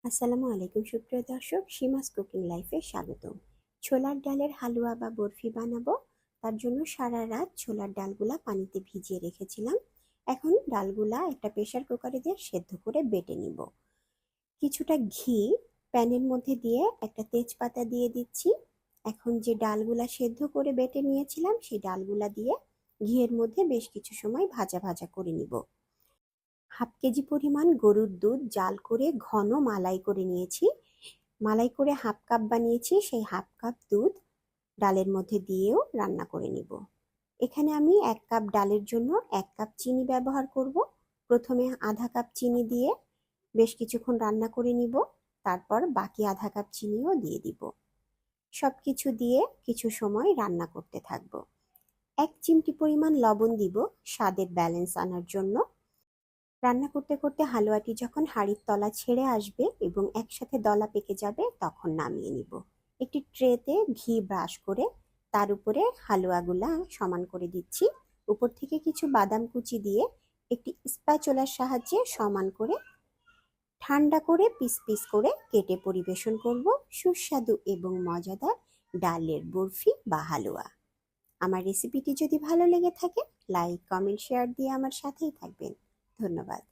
আসসালামু আলাইকুম সুপ্রিয় দর্শক, সীমাস কুকিং লাইফে স্বাগতম। ছোলার ডালের হালুয়া বা বরফি বানাবো। তার জন্য সারা রাত ছোলার ডালগুলা পানিতে ভিজিয়ে রেখেছিলাম। এখন ডালগুলা একটা প্রেসার কুকারে দিয়ে সেদ্ধ করে বেটে নিব। কিছুটা ঘি প্যানের মধ্যে দিয়ে একটা তেজপাতা দিয়ে দিচ্ছি। এখন যে ডালগুলা সেদ্ধ করে বেটে নিয়েছিলাম সেই ডালগুলা দিয়ে ঘিয়ের মধ্যে বেশ কিছু সময় ভাজা ভাজা করে নিব। হাফ কেজি পরিমাণ গরুর দুধ জাল করে ঘন মালাই করে নিয়েছি। মালাই করে হাফ কাপ বানিয়েছি, সেই হাফ কাপ দুধ ডালের মধ্যে দিয়েও রান্না করে নিব। এখানে আমি 1 কাপ ডালের জন্য 1 কাপ চিনি ব্যবহার করব। প্রথমে আধা কাপ চিনি দিয়ে বেশ কিছুক্ষণ রান্না করে নিব, তারপর বাকি আধা কাপ চিনিও দিয়ে দিব। সবকিছু দিয়ে কিছু সময় রান্না করতে থাকব। 1 চিমটি পরিমাণ লবণ দিব স্বাদের ব্যালেন্স আনার জন্য। রান্না করতে করতে হালুয়াটি যখন হাঁড়ির তলা ছেড়ে আসবে এবং একসাথে দলা পেকে যাবে তখন নামিয়ে নিব। একটি ট্রেতে ঘি ব্রাশ করে তার উপরে হালুয়াগুলা সমান করে দিচ্ছি। উপর থেকে কিছু বাদাম কুচি দিয়ে একটি স্প্যাচুলার সাহায্যে সমান করে ঠান্ডা করে পিস পিস করে কেটে পরিবেশন করব সুস্বাদু এবং মজাদার ডালের বরফি বা হালুয়া। আমার রেসিপিটি যদি ভালো লেগে থাকে লাইক, কমেন্ট, শেয়ার দিয়ে আমার সাথেই থাকবেন। ধন্যবাদ।